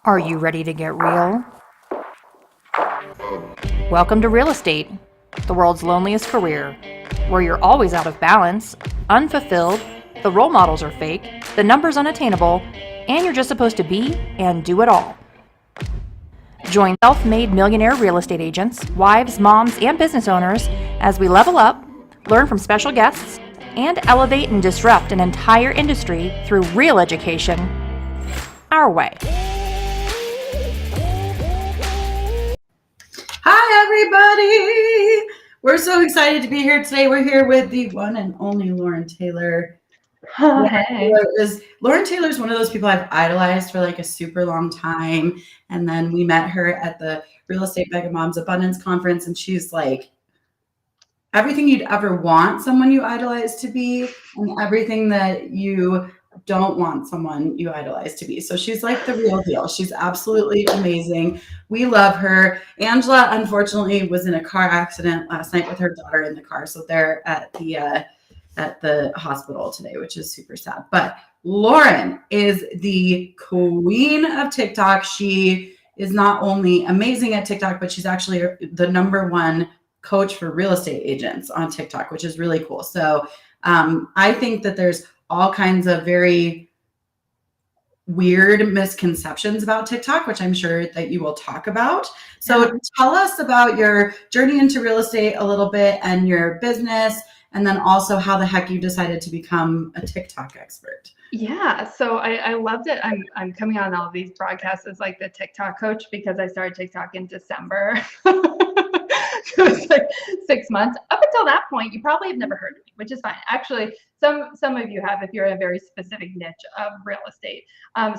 Are you ready to get real? Welcome to real estate, the world's loneliest career, where you're always out of balance, unfulfilled, the role models are fake, the numbers unattainable, and you're just supposed to be and do it all. Join self-made millionaire real estate agents, wives, moms, and business owners as we level up, learn from special guests, and elevate and disrupt an entire industry through real education our way. Hi, everybody. We're so excited to be here today. We're here with the one and only Lauren Taylor. Hey. Lauren Taylor is one of those people I've idolized for like a super long time. And then we met her at the Real Estate Mega Moms Abundance Conference. And she's like everything you'd ever want someone you idolize to be and everything that you don't want someone you idolize to be. So she's like the real deal. She's absolutely amazing. We love her. Angela, unfortunately, was in a car accident last night with her daughter in the car. So they're at the hospital today, which is super sad. But Lauren is the queen of TikTok. She is not only amazing at TikTok, but she's actually the #1 coach for real estate agents on TikTok, which is really cool. So I think that there's all kinds of very weird misconceptions about TikTok, which I'm sure that you will talk about. So tell us about your journey into real estate a little bit and your business, and then also how the heck you decided to become a TikTok expert. Yeah, so I loved it. I'm coming on all of these broadcasts as like the TikTok coach because I started TikTok in December. It was like 6 months. Up until that point, you probably have never heard of me, which is fine. Actually, some of you have if you're in a very specific niche of real estate.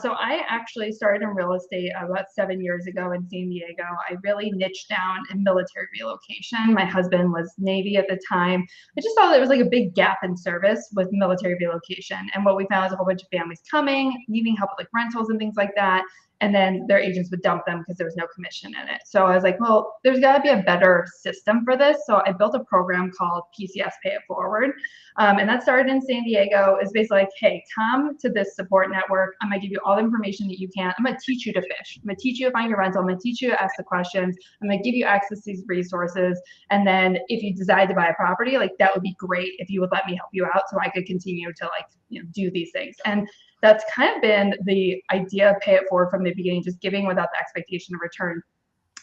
So I actually started in real estate about 7 years ago in San Diego. I really niched down in military relocation. My husband was Navy at the time. I just saw there was like a big gap in service with military relocation. And what we found was a whole bunch of families coming, needing help with like rentals and things like that. And then their agents would dump them because there was no commission in it. So I was like, well, there's got to be a better system for this. So I built a program called PCS Pay It Forward. And that started in San Diego. It's basically like, hey, come to this support network. I'm going to give you all the information that you can. I'm going to teach you to fish. I'm going to teach you to find your rental. I'm going to teach you to ask the questions. I'm going to give you access to these resources. And then if you decide to buy a property, like that would be great if you would let me help you out so I could continue to like, do these things. And that's kind of been the idea of Pay It Forward from the beginning, just giving without the expectation of return.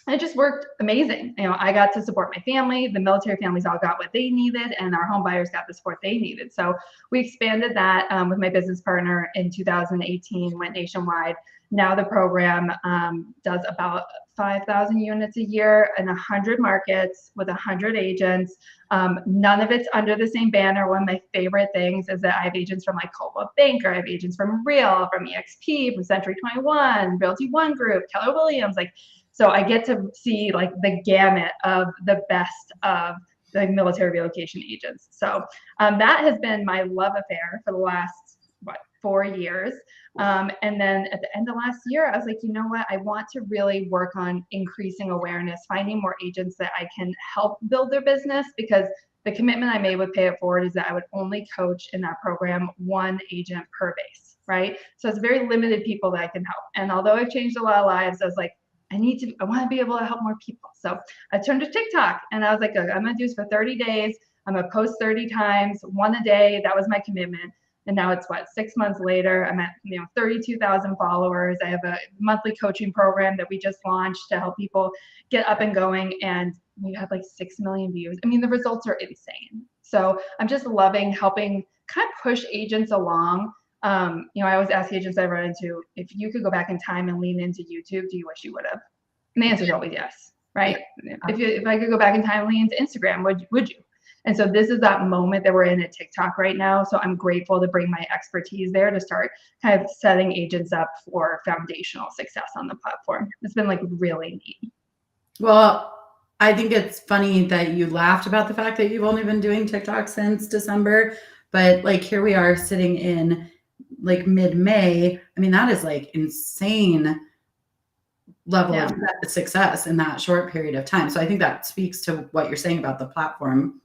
And it just worked amazing. I got to support my family. The military families all got what they needed, and our home buyers got the support they needed. So we expanded that with my business partner in 2018, went nationwide. Now the program does about 5,000 units a year in 100 markets with 100 agents. None of it's under the same banner. One of my favorite things is that I have agents from like Coldwell Banker, I have agents from Real, from EXP, from Century 21, Realty One Group, Keller Williams. So I get to see like the gamut of the best of the military relocation agents. So that has been my love affair for the last 4 years. And then at the end of last year, I was like, you know what? I want to really work on increasing awareness, finding more agents that I can help build their business, because the commitment I made with Pay It Forward is that I would only coach in that program 1 agent per base, right? So it's very limited people that I can help. And although I've changed a lot of lives, I was like, I want to be able to help more people. So I turned to TikTok and I was like, I'm going to do this for 30 days. I'm going to post 30 times, 1 a day. That was my commitment. And now it's 6 months later, I'm at 32,000 followers. I have a monthly coaching program that we just launched to help people get up and going. And we have like 6 million views. I mean, the results are insane. So I'm just loving helping kind of push agents along. I always ask agents I run into, if you could go back in time and lean into YouTube, do you wish you would have? And the answer is always yes, right? Yeah. If I could go back in time and lean into Instagram, would you? And so this is that moment that we're in at TikTok right now. So I'm grateful to bring my expertise there to start kind of setting agents up for foundational success on the platform. It's been like really neat. Well, I think it's funny that you laughed about the fact that you've only been doing TikTok since December, but like here we are sitting in like mid-May. I mean, that is like insane level of success in that short period of time. So I think that speaks to what you're saying about the platform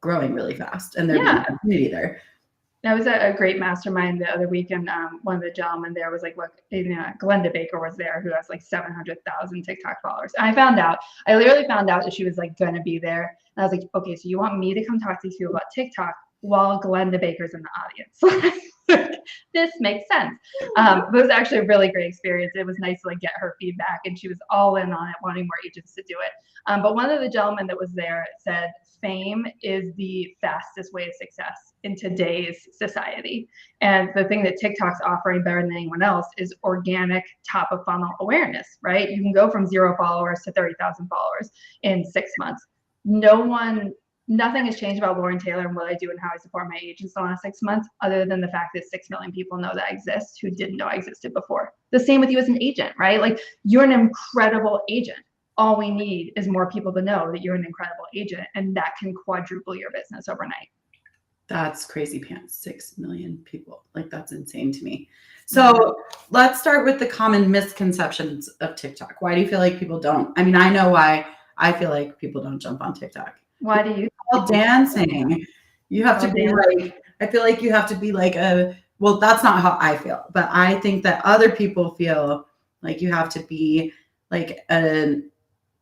growing really fast and there being a community there. That was a great mastermind the other week, and one of the gentlemen there was like, look, Glenda Baker was there, who has like 700,000 TikTok followers. And I literally found out that she was like going to be there. And I was like, okay, so you want me to come talk to these people about TikTok while Glenda Baker's in the audience? This makes sense. But it was actually a really great experience. It was nice to like get her feedback, and she was all in on it, wanting more agents to do it. But one of the gentlemen that was there said, fame is the fastest way to success in today's society. And the thing that TikTok's offering better than anyone else is organic top of funnel awareness, right? You can go from 0 followers to 30,000 followers in 6 months. Nothing has changed about Lauren Taylor and what I do and how I support my agents in the last 6 months, other than the fact that 6 million people know that I exist who didn't know I existed before. The same with you as an agent, right? Like, you're an incredible agent. All we need is more people to know that you're an incredible agent, and that can quadruple your business overnight. That's crazy pants. 6 million people. Like, that's insane to me. So let's start with the common misconceptions of TikTok. Why do you feel like people don't? I mean, I know why I feel like people don't jump on TikTok. Why do you? All dancing. You have to be like, I feel like you have to be like well, that's not how I feel, but I think that other people feel like you have to be like a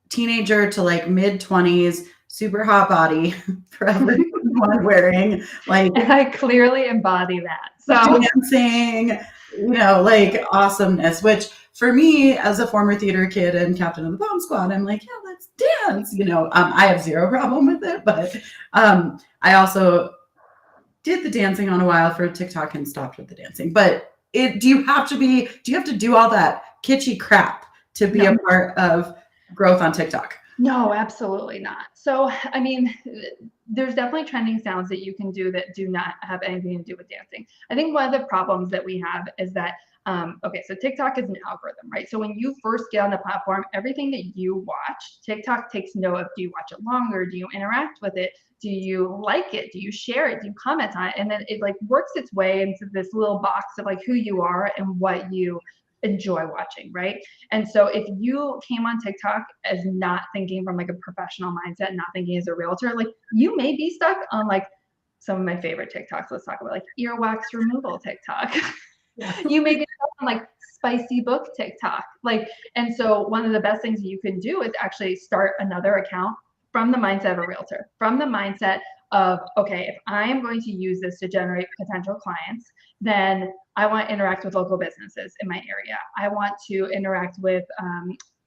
teenager to like mid-20s, super hot body, for everyone wearing like, and I clearly embody that. So dancing, like awesomeness, which for me as a former theater kid and captain of the bomb squad, I'm like, yeah, let's dance. I have zero problem with it, but I also did the dancing on a while for TikTok and stopped with the dancing. But do you have to do all that kitschy crap to be a part of growth on TikTok? No, absolutely not. So, I mean, there's definitely trending sounds that you can do that do not have anything to do with dancing. I think one of the problems that we have is that, so TikTok is an algorithm, right? So when you first get on the platform, everything that you watch, TikTok takes note of. Do you watch it longer? Do you interact with it? Do you like it? Do you share it? Do you comment on it? And then it like works its way into this little box of like who you are and what you enjoy watching, right? And so if you came on TikTok as not thinking from like a professional mindset, not thinking as a realtor, like you may be stuck on like some of my favorite TikToks. Let's talk about like earwax removal TikTok. You may be stuck on like spicy book TikTok. And so one of the best things you can do is actually start another account from the mindset of a realtor, from the mindset of, okay, if I am going to use this to generate potential clients, then I want to interact with local businesses in my area. I want to interact with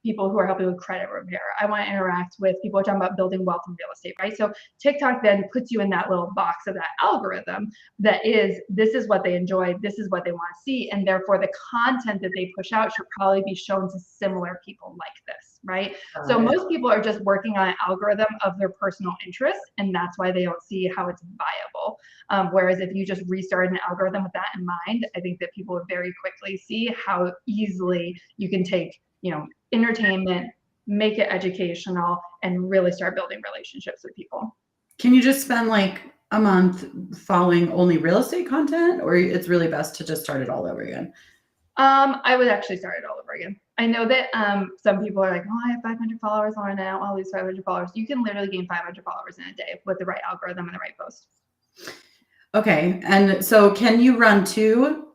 people who are helping with credit repair. I want to interact with people who are talking about building wealth in real estate, right? So TikTok then puts you in that little box of that algorithm that is, this is what they enjoy, this is what they want to see, and therefore the content that they push out should probably be shown to similar people like this, right? So most people are just working on an algorithm of their personal interest, and that's why they don't see how it's viable. Whereas if you just restarted an algorithm with that in mind, I think that people would very quickly see how easily you can take, entertainment, make it educational, and really start building relationships with people. Can you just spend like a month following only real estate content, or it's really best to just start it all over again? I would actually start it all over again. I know that some people are like, oh, I have 500 followers on it. I don't want to lose 500 followers. You can literally gain 500 followers in a day with the right algorithm and the right post. Okay. And so can you run two?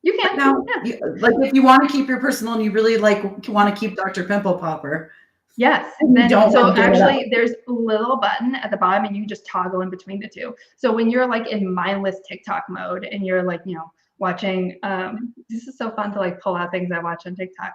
You can. Now, Yeah. like if you want to keep your personal and you really like want to keep Dr. Pimple Popper. Yes. Then, so actually there's a little button at the bottom and you just toggle in between the two. So when you're like in mindless TikTok mode and you're like, watching, this is so fun to like pull out things I watch on TikTok.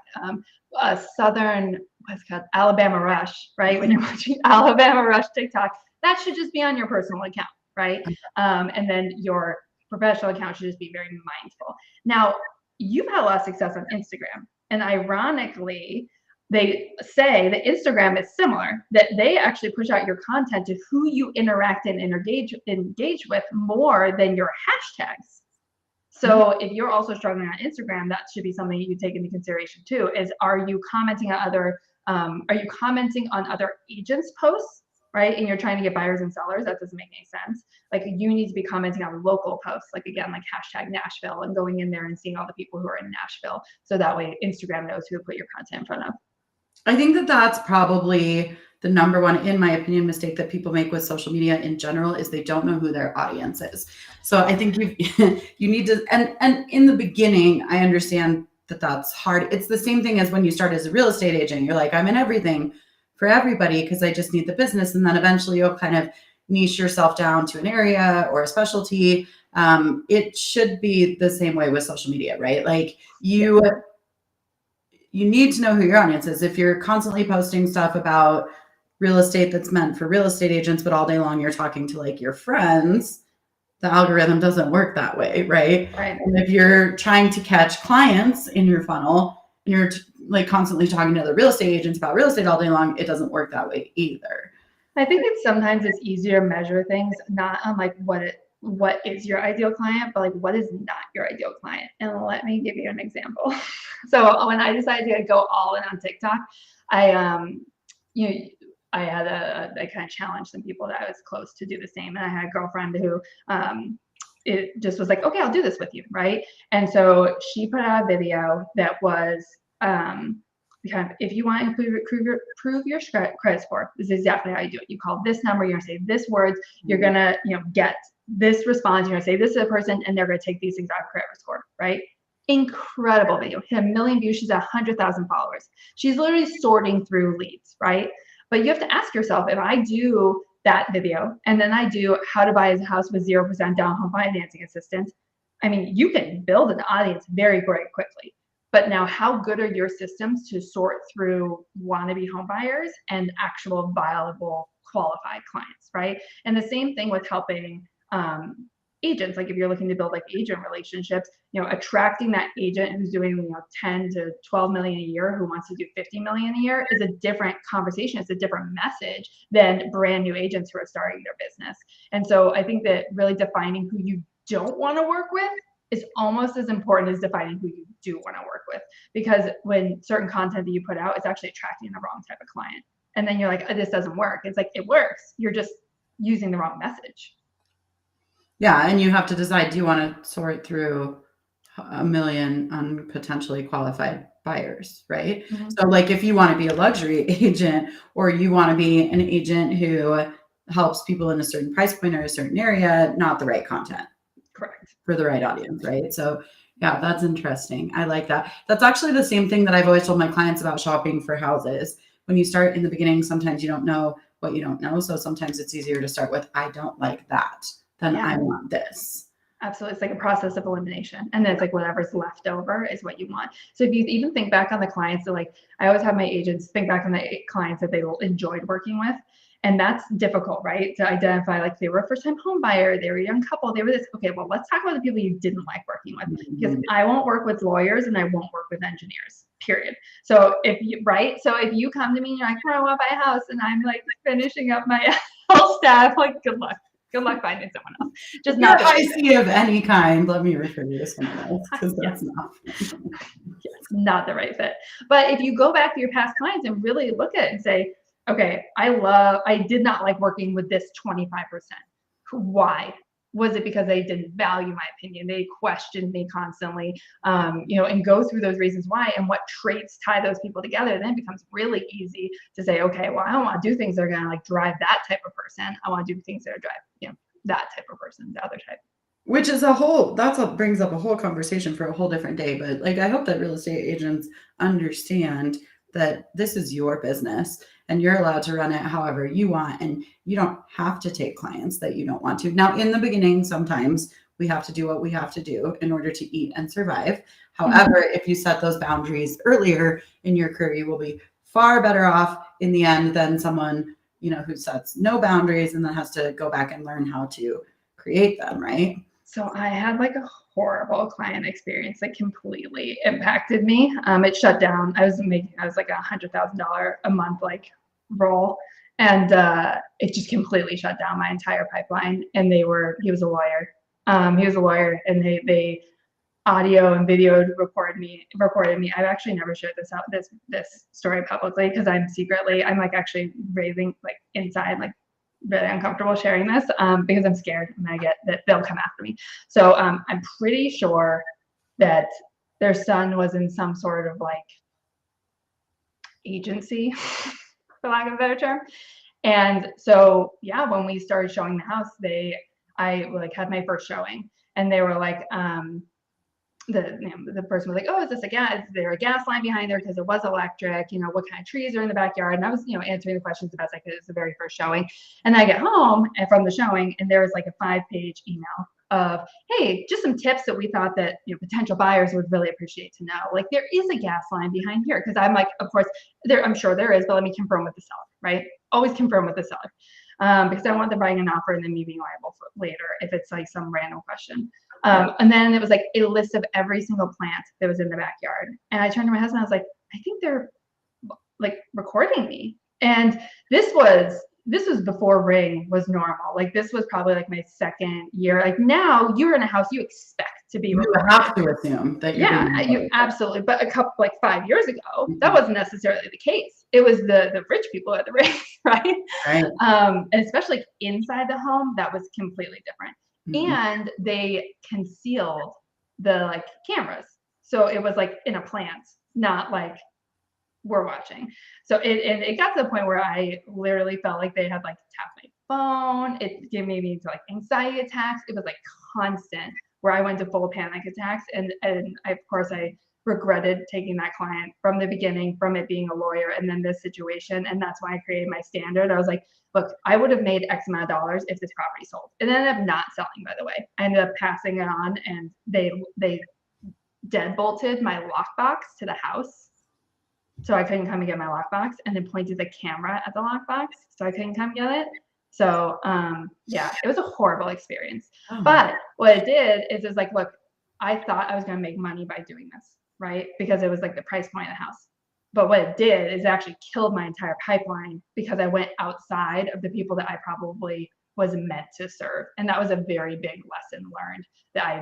Alabama Rush, right? When you're watching Alabama Rush TikTok, that should just be on your personal account, right? And then your professional account should just be very mindful. Now, you've had a lot of success on Instagram, and ironically, they say that Instagram is similar, that they actually push out your content to who you interact and engage with more than your hashtags. So if you're also struggling on Instagram, that should be something you take into consideration too, is are you commenting on other agents' posts, right? And you're trying to get buyers and sellers, that doesn't make any sense. Like you need to be commenting on local posts, like again, like hashtag Nashville, and going in there and seeing all the people who are in Nashville. So that way Instagram knows who to put your content in front of. I think that that's probably the number one, in my opinion, mistake that people make with social media in general is they don't know who their audience is. So I think you need to, and in the beginning, I understand that that's hard. It's the same thing as when you start as a real estate agent. You're like, I'm in everything for everybody because I just need the business. And then eventually you'll kind of niche yourself down to an area or a specialty. It should be the same way with social media, right? Like you need to know who your audience is. If you're constantly posting stuff about real estate that's meant for real estate agents, but all day long you're talking to like your friends, the algorithm doesn't work that way, right? Right. And if you're trying to catch clients in your funnel and you're like constantly talking to other real estate agents about real estate all day long, it doesn't work that way either. I think sometimes it's easier to measure things not on like what is your ideal client, but like what is not your ideal client. And let me give you an example. So when I decided to go all in on TikTok, I had I kind of challenged some people that I was close to do the same. And I had a girlfriend who it just was like, okay, I'll do this with you, right? And so she put out a video that was if you want to improve your credit score, this is exactly how you do it. You call this number, you're gonna say this words, you're gonna get this response, you're gonna say this to the person, and they're gonna take these things out of credit score, right? Incredible video. Hit 1 million views. She's at 100,000 followers. She's literally sorting through leads, right? But you have to ask yourself, if I do that video and then I do how to buy a house with 0% down home financing assistance, I mean, you can build an audience very, very quickly. But now, how good are your systems to sort through wannabe home buyers and actual viable qualified clients, right? And the same thing with helping agents. Like if you're looking to build like agent relationships, attracting that agent who's doing 10 to 12 million a year who wants to do 50 million a year is a different conversation. It's a different message than brand new agents who are starting their business. And so I think that really defining who you don't want to work with is almost as important as defining who you do want to work with, because when certain content that you put out is actually attracting the wrong type of client, and then you're like, oh, this doesn't work. It's like, it works. You're just using the wrong message. Yeah, and you have to decide, do you want to sort through 1 million potentially qualified buyers, right? Mm-hmm. So like if you want to be a luxury agent or you want to be an agent who helps people in a certain price point or a certain area, not the right content. Correct. For the right audience, right? So yeah, that's interesting. I like that. That's actually the same thing that I've always told my clients about shopping for houses. When you start in the beginning, sometimes you don't know what you don't know. So sometimes it's easier to start with, I don't like that, than I want this. Absolutely. It's like a process of elimination. And then it's like whatever's left over is what you want. So if you even think back on the clients that like, I always have my agents think back on the clients that they enjoyed working with. And that's difficult, right? To identify, like they were a first-time home buyer, they were a young couple, they were this. Okay, well, let's talk about the people you didn't like working with, because I won't work with lawyers and I won't work with engineers, period. So if you come to me and you're like, I want to buy a house, and I'm like finishing up my whole staff, like good luck. Good luck finding someone else. Just not the right fit of any kind. Let me refer you to someone else, because that's not. Yes, not the right fit. But if you go back to your past clients and really look at it and say, okay, I did not like working with this 25%. Why? Was it because they didn't value my opinion? They questioned me constantly, and go through those reasons why and what traits tie those people together. Then it becomes really easy to say, okay, well, I don't want to do things that are going to like drive that type of person. I want to do things that are drive, that type of person, the other type. Which is brings up a whole conversation for a whole different day. But like, I hope that real estate agents understand that this is your business and you're allowed to run it however you want. And you don't have to take clients that you don't want to. Now, in the beginning, sometimes we have to do what we have to do in order to eat and survive. However, if you set those boundaries earlier in your career, you will be far better off in the end than someone, who sets no boundaries and then has to go back and learn how to create them, right? So I had like a horrible client experience that completely impacted me. It shut down. I was like $100,000 a month like role, and it just completely shut down my entire pipeline. And he was a lawyer. And they audio and video recorded me. I've actually never shared this story publicly because I'm like actually raving like inside, like really uncomfortable sharing this because I'm scared and I get that they'll come after me. So I'm pretty sure that their son was in some sort of like agency for lack of a better term. And so, yeah, when we started showing the house, I like had my first showing, and they were like, the person was like, oh, is there a gas line behind there? Because it was electric, what kind of trees are in the backyard? And I was, answering the questions the best I could. It was the very first showing. And then I get home and from the showing, and there was like a 5-page email of, hey, just some tips that we thought that, potential buyers would really appreciate to know. Like, there is a gas line behind here. Because I'm like, of course, I'm sure there is, but let me confirm with the seller, right? Always confirm with the seller. Because I don't want them buying an offer and then me being liable for later if it's like some random question. And then it was like a list of every single plant that was in the backyard. And I turned to my husband, I was like, I think they're like recording me. And this was before Ring was normal. Like, this was probably like my second year. Like, now you're in a house, you expect to be recorded. You have to assume that you're you absolutely. But a couple, like 5 years ago, that wasn't necessarily the case. It was the rich people at the Ring, right? Right. And especially inside the home, that was completely different. And they concealed the like cameras. So it was like in a plant, not like we're watching. So it got to the point where I literally felt like they had like tapped my phone. It gave me into like anxiety attacks. It was like constant where I went to full panic attacks. And of course I regretted taking that client from the beginning, from it being a lawyer and then this situation. And that's why I created my standard. I was like, look, I would have made X amount of dollars if this property sold. It ended up not selling, by the way. I ended up passing it on, and they dead bolted my lockbox to the house. So I couldn't come and get my lockbox, and then pointed the camera at the lockbox. So I couldn't come get it. So yeah, it was a horrible experience. But what it did is it's like, look, I thought I was going to make money by doing this, right? Because it was like the price point of the house. But what it did is it actually killed my entire pipeline because I went outside of the people that I probably was meant to serve. And that was a very big lesson learned that I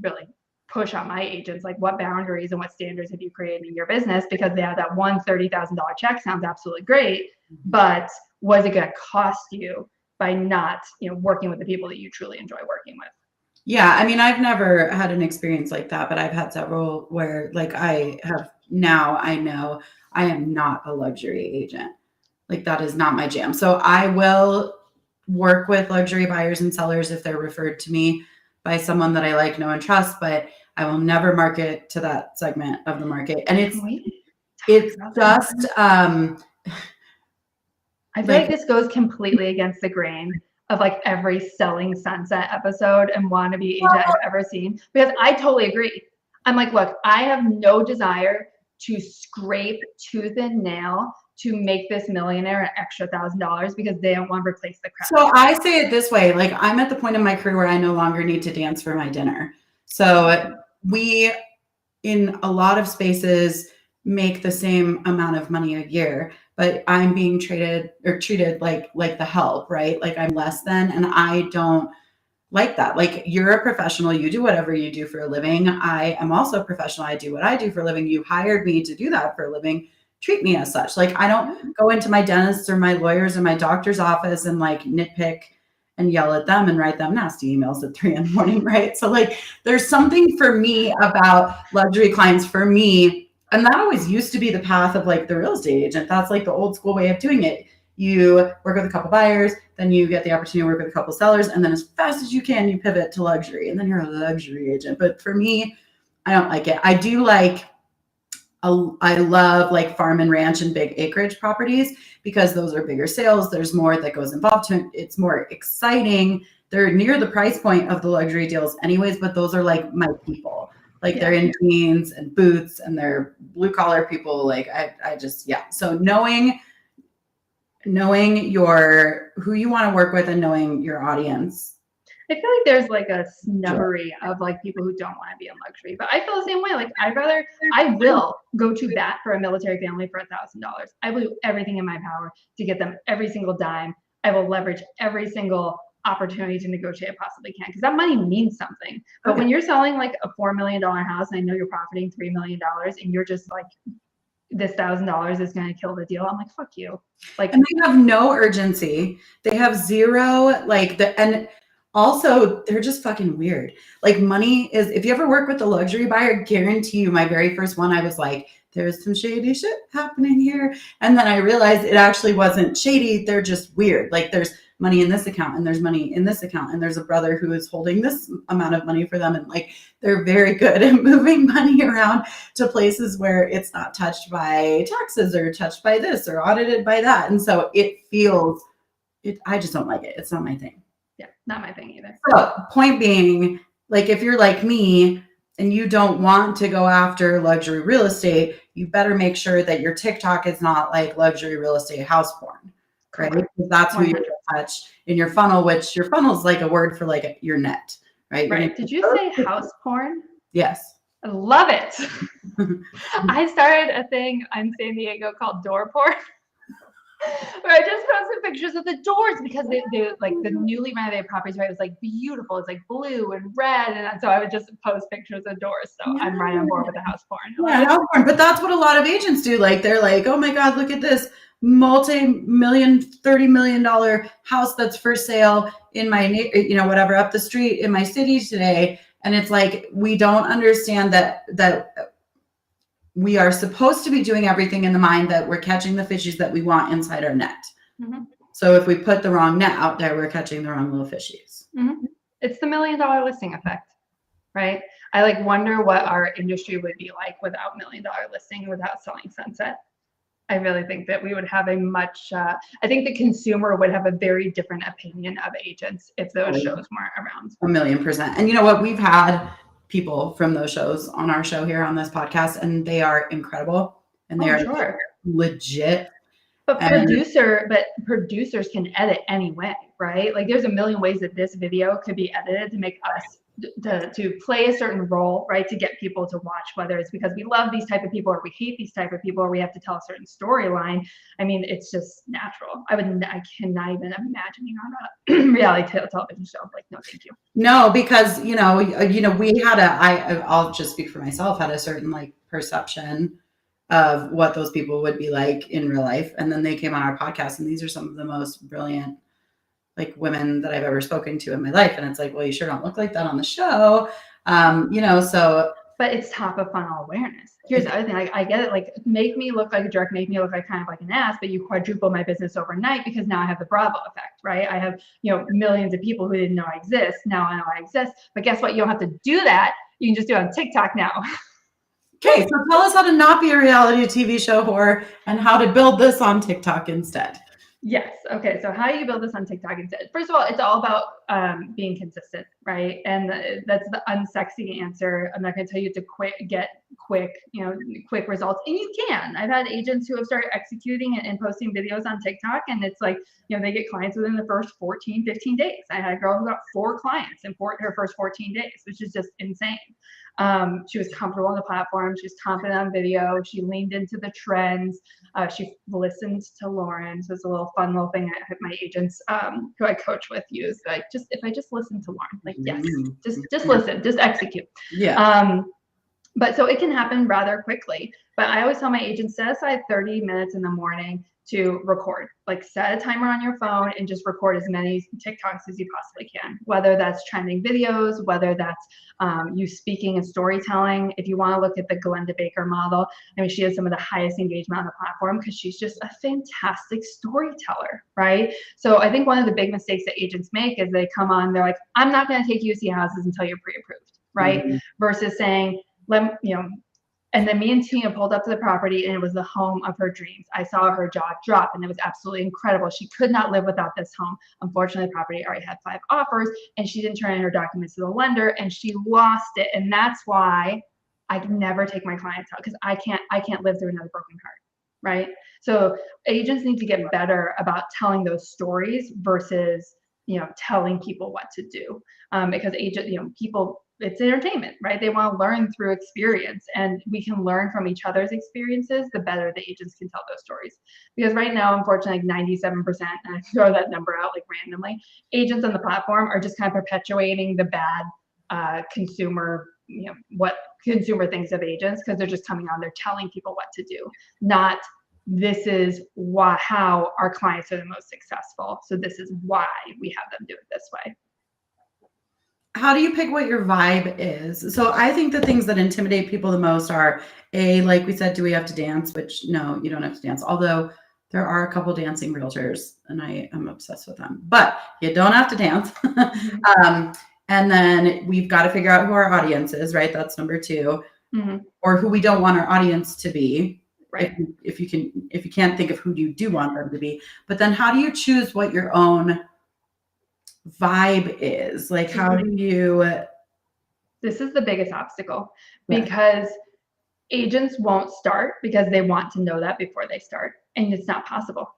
really push on my agents, like, what boundaries and what standards have you created in your business? Because that one $30,000 check sounds absolutely great, but what is it going to cost you by not, working with the people that you truly enjoy working with? Yeah, I mean, I've never had an experience like that, but I've had several where, like, I know I am not a luxury agent. Like, that is not my jam. So I will work with luxury buyers and sellers if they're referred to me by someone that I like, know, and trust, but I will never market to that segment of the market. And it's just, I feel like this goes completely against the grain of like every Selling Sunset episode and wannabe agent I've ever seen, because I totally agree. I'm like, look, I have no desire to scrape tooth and nail to make this millionaire an extra $1,000 because they don't want to replace the crap. So I say it this way, like, I'm at the point in my career where I no longer need to dance for my dinner. So we, in a lot of spaces, make the same amount of money a year, but I'm being treated like the help, right? Like, I'm less than, and I don't like that. Like, you're a professional, you do whatever you do for a living. I am also a professional. I do what I do for a living. You hired me to do that for a living. Treat me as such. Like, I don't go into my dentist or my lawyer's or my doctor's office and like nitpick and yell at them and write them nasty emails at 3 a.m, right? So like, there's something for me about luxury clients for me. And that always used to be the path of like the real estate agent. That's like the old school way of doing it. You work with a couple buyers, then you get the opportunity to work with a couple sellers, and then as fast as you can, you pivot to luxury, and then you're a luxury agent. But for me, I don't like it. I love like farm and ranch and big acreage properties because those are bigger sales. There's more that goes involved to it. It's more exciting. They're near the price point of the luxury deals anyways, but those are like my people. Like, they're in jeans and boots and they're blue collar people. Like, I just, yeah. So knowing who you want to work with and knowing your audience. I feel like there's like a snubbery of like people who don't want to be in luxury, but I feel the same way. Like, I will go to bat for a military family for $1,000. I will do everything in my power to get them every single dime. I will leverage every single opportunity to negotiate I possibly can, because that money means something. But when you're selling like a $4 million house, and I know you're profiting $3 million, and you're just like, this $1,000 is going to kill the deal, I'm like, fuck you. Like, and they have no urgency. They have zero, and also they're just fucking weird. Like, money is, if you ever work with a luxury buyer, guarantee you, my very first one, I was like, there's some shady shit happening here. And then I realized it actually wasn't shady. They're just weird. Like there's money in this account and there's money in this account. And there's a brother who is holding this amount of money for them. And like, they're very good at moving money around to places where it's not touched by taxes or touched by this or audited by that. And so it feels, I just don't like it. It's not my thing. Yeah, not my thing either. So point being, like if you're like me and you don't want to go after luxury real estate, you better make sure that your TikTok is not like luxury real estate house porn, right? Because that's who you're going to touch in your funnel, which your funnel is like a word for like your net, right? Right. Did you say house porn? Yes. I love it. I started a thing in San Diego called door porn. Where I just posted pictures of the doors because they like the newly renovated properties, right? It was like beautiful. It's like blue and red. And so I would just post pictures of doors. So I'm right on board with the house porn. Yeah, house porn. But that's what a lot of agents do. Like they're like, oh my God, look at this multi-million, $30 million house that's for sale in my, whatever, up the street in my city today. And it's like, we don't understand that we are supposed to be doing everything in the mind that we're catching the fishies that we want inside our net. Mm-hmm. So if we put the wrong net out there, we're catching the wrong little fishies. Mm-hmm. It's the $1 million listing effect, right? I like wonder what our industry would be like without $1 million listing, without selling Sunset. I really think that we would have a much, I think the consumer would have a very different opinion of agents if those shows weren't around. 1,000,000%. And you know what? We've had people from those shows on our show here on this podcast, and they are incredible and they are legit. But producers can edit anyway, right? Like there's a million ways that this video could be edited to make us to play a certain role, right? To get people to watch, whether it's because we love these type of people or we hate these type of people or we have to tell a certain storyline. I mean, it's just natural. I cannot even imagine on a reality television show. Like, no, thank you. No, because we had I'll just speak for myself, had a certain like perception of what those people would be like in real life. And then they came on our podcast, and these are some of the most brilliant like women that I've ever spoken to in my life. And it's like, well, you sure don't look like that on the show. So. But it's top of funnel awareness. Here's the other thing. I get it. Like, make me look like a jerk, make me look like kind of like an ass, but you quadruple my business overnight because now I have the Bravo effect, right? I have, millions of people who didn't know I exist. Now I know I exist. But guess what? You don't have to do that. You can just do it on TikTok now. Okay, so tell us how to not be a reality TV show whore and how to build this on TikTok instead. Yes. Okay. So how do you build this on TikTok instead? First of all, it's all about being consistent, right? And that's the unsexy answer. I'm not going to tell you to get quick results, and you can. I've had agents who have started executing and posting videos on TikTok, and it's like, they get clients within the first 14, 15 days. I had a girl who got 4 clients in her first 14 days, which is just insane. She was comfortable on the platform. She was confident on video. She leaned into the trends. She listened to Lauren. So it's a little fun little thing that my agents who I coach with use. Like, if I just listen to Lauren, like, yes, just listen, just execute. Yeah. But so it can happen rather quickly. But I always tell my agents, set aside 30 minutes in the morning to record. Like, set a timer on your phone and just record as many TikToks as you possibly can, whether that's trending videos, whether that's you speaking and storytelling. If you want to look at the Glenda Baker model, I mean, she has some of the highest engagement on the platform because she's just a fantastic storyteller, right? So I think one of the big mistakes that agents make is they come on, they're like, I'm not going to take you to see houses until you're pre-approved, right? Mm-hmm. Versus saying, and then me and Tina pulled up to the property, and it was the home of her dreams. I saw her jaw drop, and it was absolutely incredible. She could not live without this home. Unfortunately, the property already had 5 offers, and she didn't turn in her documents to the lender, and she lost it. And that's why I can never take my clients out, because I can't live through another broken heart, right? So agents need to get better about telling those stories versus telling people what to do, because people. It's entertainment, right? They want to learn through experience, and we can learn from each other's experiences. The better the agents can tell those stories. Because right now, unfortunately, like 97%, and I throw that number out like randomly, agents on the platform are just kind of perpetuating the bad consumer, what consumer thinks of agents, because they're just coming on, they're telling people what to do, not this is how our clients are the most successful. So this is why we have them do it this way. how do you pick what your vibe is? So I think the things that intimidate people the most are like we said, do we have to dance? Which no, you don't have to dance. Although there are a couple dancing realtors and I am obsessed with them, but you don't have to dance. And then we've got to figure out who our audience is, right? That's number 2, or who we don't want our audience to be. Right. If you can't think of who you do want them to be, but then how do you choose what your own vibe is? Like, how do you? This is the biggest obstacle because agents won't start because they want to know that before they start, and it's not possible.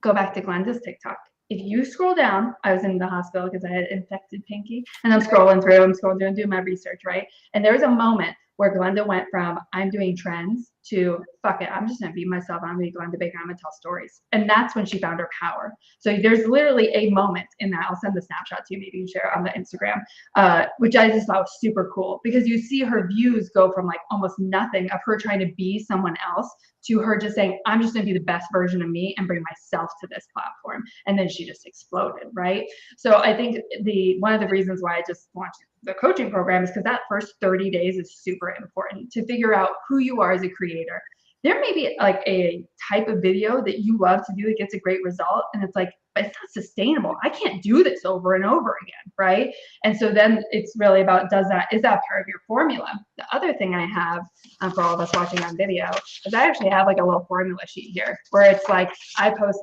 Go back to Glenda's TikTok. If you scroll down, I was in the hospital because I had infected pinky, and I'm scrolling through and doing my research, right? And there was a moment where Glenda went from I'm doing trends to fuck it, I'm just gonna be myself. I'm gonna be Glenda Baker. I'm gonna tell stories, and that's when she found her power. So there's literally a moment in that. I'll send the snapshot to you. Maybe you can share it on the Instagram, which I just thought was super cool because you see her views go from like almost nothing of her trying to be someone else to her just saying, I'm just going to be the best version of me and bring myself to this platform. And then she just exploded, right? So I think one of the reasons why I just launched the coaching program is because that first 30 days is super important to figure out who you are as a creator. There may be like a type of video that you love to do that gets a great result, and it's like, but it's not sustainable. I can't do this over and over again, right? And so then it's really about, is that part of your formula? The other thing I have for all of us watching on video is I actually have like a little formula sheet here where it's like, I post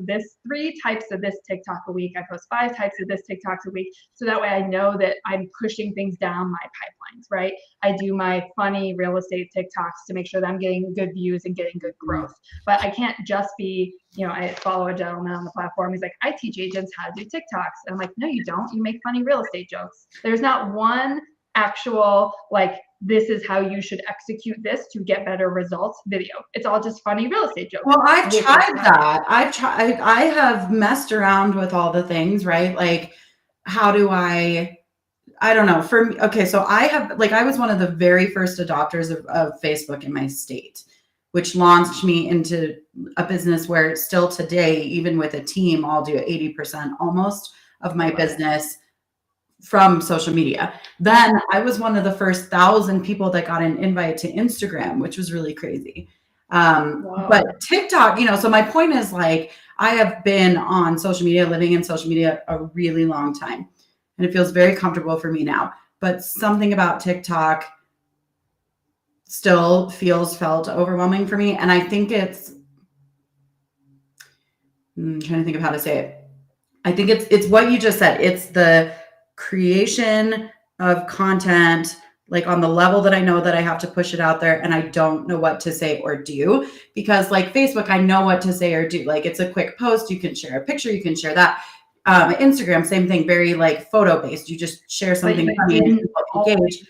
3 types of this TikTok a week. I post 5 types of this TikToks a week. So that way I know that I'm pushing things down my pipelines, right? I do my funny real estate TikToks to make sure that I'm getting good views and getting good growth. But I can't just be, I follow a gentleman on the platform. He's like, I teach agents how to do TikToks. And I'm like, no, you don't. You make funny real estate jokes. There's not one actual, like, this is how you should execute this to get better results video. It's all just funny real estate jokes. Well, I've tried that. I have messed around with all the things, right? Like, how do I don't know. For me, okay, so I was one of the very first adopters of Facebook in my state, which launched me into a business where still today, even with a team, I'll do 80% almost of my business from social media. Then I was one of the first 1,000 people that got an invite to Instagram, which was really crazy. But TikTok, so my point is, like, I have been on social media, living in social media a really long time, and it feels very comfortable for me now. But something about TikTok still felt overwhelming for me. And I think I'm trying to think of how to say it. I think it's what you just said. It's the creation of content, like on the level that I know that I have to push it out there, and I don't know what to say or do. Because like Facebook, I know what to say or do. Like, it's a quick post. You can share a picture. You can share that. Instagram, same thing, very like photo based. You just share something funny and people engage.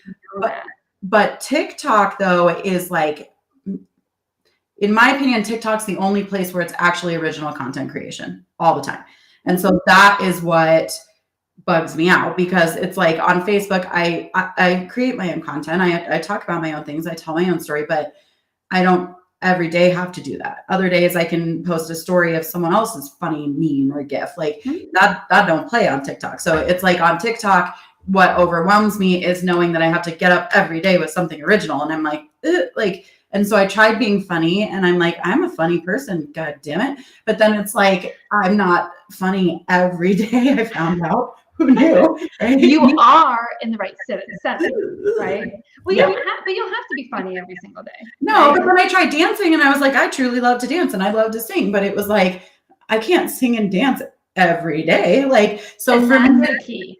But TikTok, though, is like, in my opinion, TikTok's the only place where it's actually original content creation all the time. And so that is what bugs me out, because it's like on Facebook, I create my own content. I talk about my own things. I tell my own story, but I don't every day have to do that. Other days I can post a story of someone else's funny meme or GIF. Like that don't play on TikTok. So it's like on TikTok, what overwhelms me is knowing that I have to get up every day with something original. And I'm like, and so I tried being funny, and I'm like, I'm a funny person, God damn it. But then it's like, I'm not funny every day. I found out. Who knew? Right? You are in the right setting, right? Well, you don't have to be funny every single day. No, right? But then I tried dancing, and I was like, I truly love to dance and I love to sing, but it was like, I can't sing and dance every day. Like, so and for that's me, the key.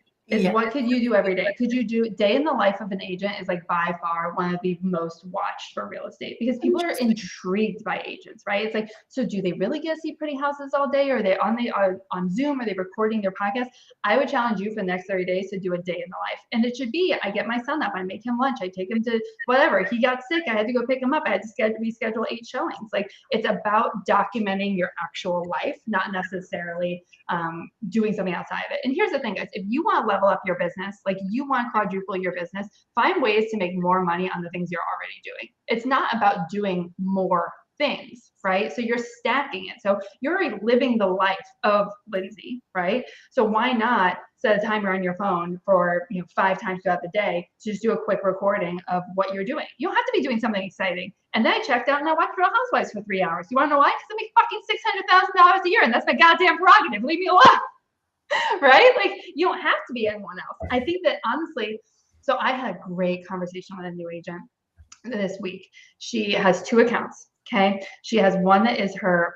What could you do every day? Could you do day in the life of an agent is like by far one of the most watched for real estate, because people are intrigued by agents, right? It's like, so do they really get to see pretty houses all day? Or are they on Zoom? Are they recording their podcast? I would challenge you for the next 30 days to do a day in the life. And it should be, I get my son up, I make him lunch, I take him to whatever. He got sick, I had to go pick him up. I had to reschedule 8 showings. Like, it's about documenting your actual life, not necessarily doing something outside of it. And here's the thing, guys, if you want to level up your business, like you want to quadruple your business, find ways to make more money on the things you're already doing. It's not about doing more things, right? So you're stacking it. So you're already living the life of Lindsay, right? So why not set a timer on your phone for 5 times throughout the day to just do a quick recording of what you're doing? You don't have to be doing something exciting. And then I checked out and I watched Real Housewives for 3 hours. You want to know why? Because I make fucking $600,000 a year, and that's my goddamn prerogative. Leave me alone. Right? Like, you don't have to be anyone else. I think that honestly, so I had a great conversation with a new agent this week. She has 2 accounts. Okay. She has one that is her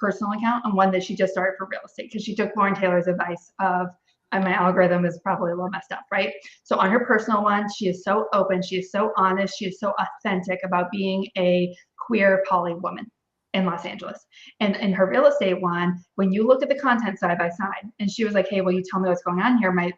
personal account and one that she just started for real estate because she took Lauren Taylor's advice of, and my algorithm is probably a little messed up, right? So on her personal one, she is so open, she is so honest, she is so authentic about being a queer poly woman in Los Angeles. And in her real estate one, when you look at the content side by side, and she was like, hey, will you tell me what's going on here? My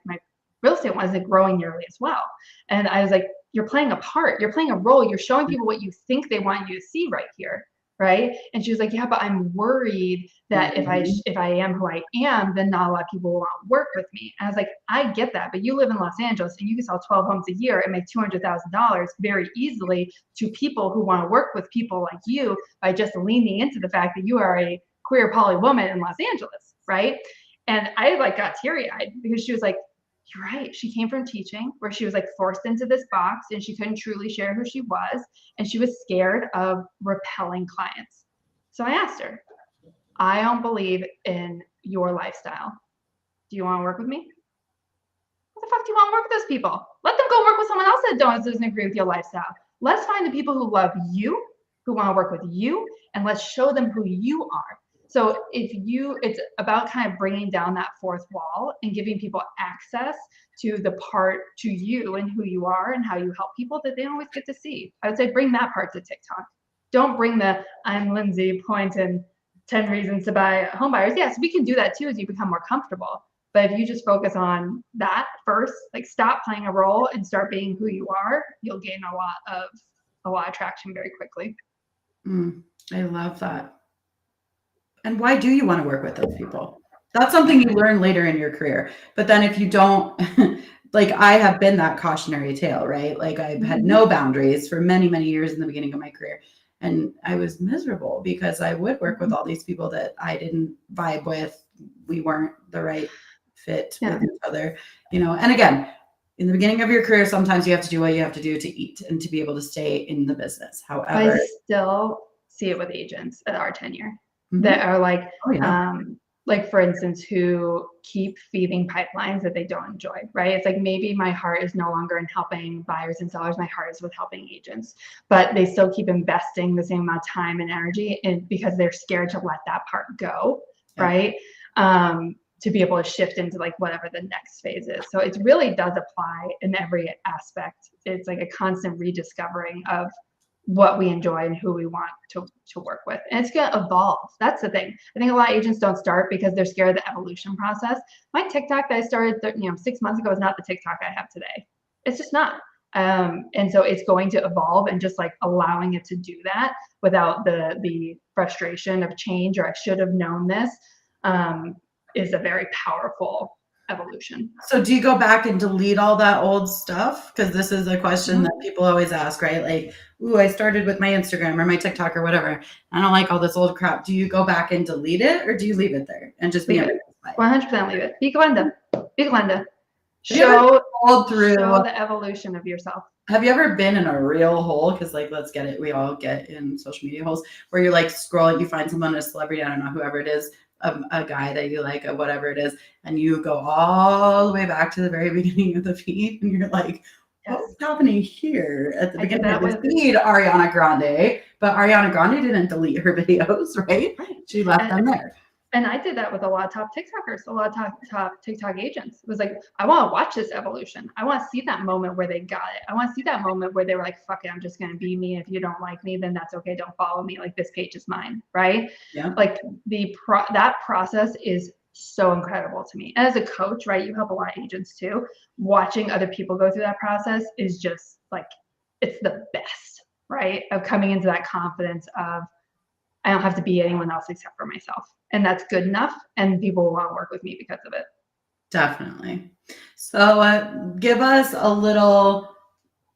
real estate one isn't growing nearly as well. And I was like, you're playing a part, you're playing a role, you're showing people what you think they want you to see right here, right? And she was like, yeah, but I'm worried that if I am who I am, then not a lot of people will want to work with me. And I was like, I get that, but you live in Los Angeles and you can sell 12 homes a year and make $200,000 very easily to people who want to work with people like you by just leaning into the fact that you are a queer poly woman in Los Angeles, right? And I got teary-eyed because she was like, you're right. She came from teaching where she was forced into this box and she couldn't truly share who she was. And she was scared of repelling clients. So I asked her, I don't believe in your lifestyle. Do you want to work with me? What the fuck do you want to work with those people? Let them go work with someone else that doesn't agree with your lifestyle. Let's find the people who love you, who want to work with you, and let's show them who you are. So it's about kind of bringing down that fourth wall and giving people access to the part to you and who you are and how you help people that they don't always get to see. I would say bring that part to TikTok. Don't bring the I'm Lindsay point and 10 reasons to buy home buyers. Yes, we can do that too as you become more comfortable. But if you just focus on that first, stop playing a role and start being who you are, you'll gain a lot of traction very quickly. I love that. And why do you want to work with those people? That's something you learn later in your career. But then if you don't, I have been that cautionary tale, right? I've had no boundaries for many, many years in the beginning of my career. And I was miserable because I would work with all these people that I didn't vibe with. We weren't the right fit with each other, And again, in the beginning of your career, sometimes you have to do what you have to do to eat and to be able to stay in the business. However, I still see it with agents at our tenure that are for instance, who keep feeding pipelines that they don't enjoy, right? It's maybe my heart is no longer in helping buyers and sellers. My heart is with helping agents, but they still keep investing the same amount of time and energy because they're scared to let that part go, right? To be able to shift into whatever the next phase is. So it really does apply in every aspect. It's a constant rediscovering of what we enjoy and who we want to work with. And it's going to evolve. That's the thing. I think a lot of agents don't start because they're scared of the evolution process. My TikTok that I started 6 months ago is not the TikTok I have today. It's just not. And so it's going to evolve, and just allowing it to do that without the frustration of change or I should have known this is a very powerful evolution. So do you go back and delete all that old stuff? Because this is a question that people always ask, right? I started with my Instagram or my TikTok or whatever. I don't like all this old crap. Do you go back and delete it, or do you leave it there and just leave it? 100% leave it. Be Glenda. Show the evolution of yourself. Have you ever been in a real hole? Because let's get it. We all get in social media holes where you're scrolling, you find someone, a celebrity, I don't know, whoever it is, a guy that you like, or whatever it is, and you go all the way back to the very beginning of the feed, and you're like, what's happening here at the beginning of the feed? Ariana Grande, but Ariana Grande didn't delete her videos, right? She left them there. And I did that with a lot of top TikTokers, a lot of top TikTok agents. It was I want to watch this evolution. I want to see that moment where they got it. I want to see that moment where they were fuck it, I'm just going to be me. If you don't like me, then that's okay. Don't follow me. This page is mine, right? Yeah. That process is so incredible to me. And as a coach, right, you help a lot of agents too. Watching other people go through that process is just it's the best, right? Of coming into that confidence of, I don't have to be anyone else except for myself. And that's good enough. And people will want to work with me because of it. Definitely. So give us a little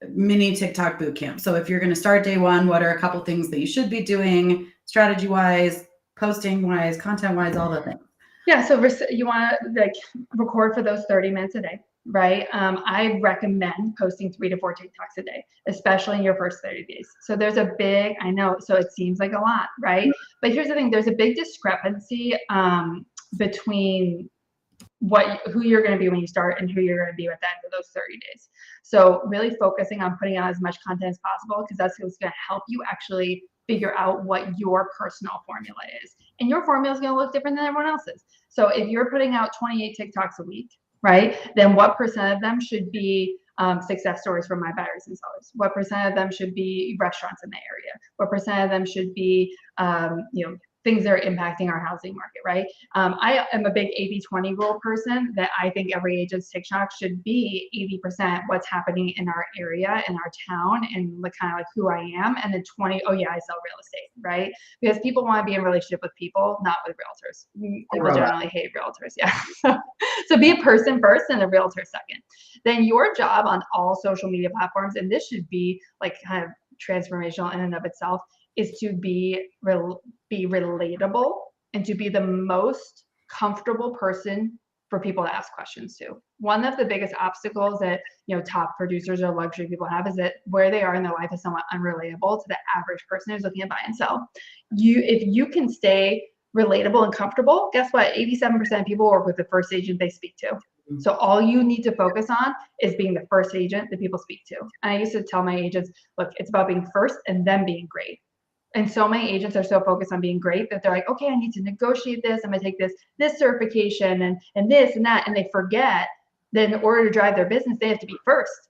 mini TikTok boot camp. So if you're going to start day one, what are a couple things that you should be doing strategy wise, posting wise, content wise, all the things? Yeah, so you want to like record for those 30 minutes a day, right? I recommend posting 3 to 4 TikToks a day, especially in your first 30 days. So there's a big, I know, so it seems like a lot, right? But here's the thing, there's a big discrepancy between who you're going to be when you start and who you're going to be at the end of those 30 days. So really focusing on putting out as much content as possible, because that's what's going to help you actually figure out what your personal formula is. And your formula is going to look different than everyone else's. So if you're putting out 28 TikToks a week, right, then what percent of them should be success stories from my buyers and sellers? What percent of them should be restaurants in the area? What percent of them should be, things that are impacting our housing market, right? I am a big 80-20 rule person, that I think every agent's TikTok should be 80% what's happening in our area, in our town, and kind of like who I am, and then 20, oh yeah, I sell real estate, right? Because people want to be in relationship with people, not with realtors. People generally hate realtors, yeah. So be a person first and a realtor second. Then your job on all social media platforms, and this should be like kind of transformational in and of itself, is to be relatable and to be the most comfortable person for people to ask questions to. One of the biggest obstacles that top producers or luxury people have is that where they are in their life is somewhat unrelatable to the average person who's looking to buy and sell. If you can stay relatable and comfortable, guess what? 87% of people work with the first agent they speak to. So all you need to focus on is being the first agent that people speak to. And I used to tell my agents, look, it's about being first and then being great. And so many agents are so focused on being great that they're like, okay, I need to negotiate this. I'm gonna take this certification and this and that. And they forget that in order to drive their business, they have to be first,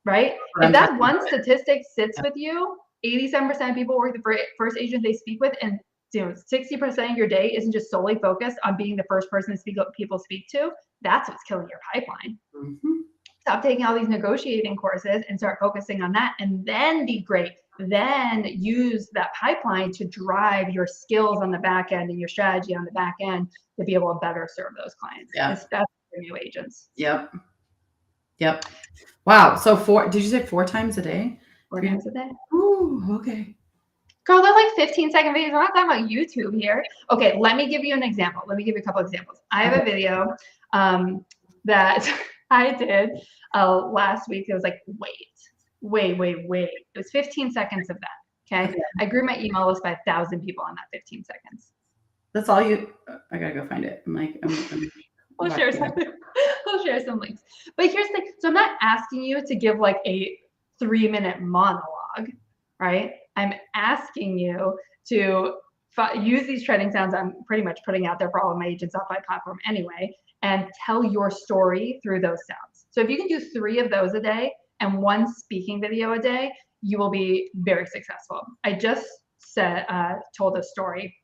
right? If that one statistic sits with you, 87% of people work the first agent they speak with, and 60% of your day isn't just solely focused on being the first person people speak to, that's what's killing your pipeline. Mm-hmm. Stop taking all these negotiating courses and start focusing on that, and then be great. Then use that pipeline to drive your skills on the back end and your strategy on the back end to be able to better serve those clients, especially for new agents. Yep. Wow. So did you say 4 times a day? 4 times a day. Ooh, okay. Girl, they're like 15-second videos. We're not talking about YouTube here. Okay, let me give you an example. Let me give you a couple examples. I have a video that I did last week. It was like, wait. It was 15 seconds of that, okay? I grew my email list by 1,000 people on that 15 seconds. That's all you, I gotta go find it. We'll share something. We'll share some links. But here's the thing. So I'm not asking you to give like a 3-minute monologue, right? I'm asking you to use these trending sounds I'm pretty much putting out there for all of my agents off my platform anyway, and tell your story through those sounds. So if you can do 3 of those a day and 1 speaking video a day, you will be very successful. I just told a story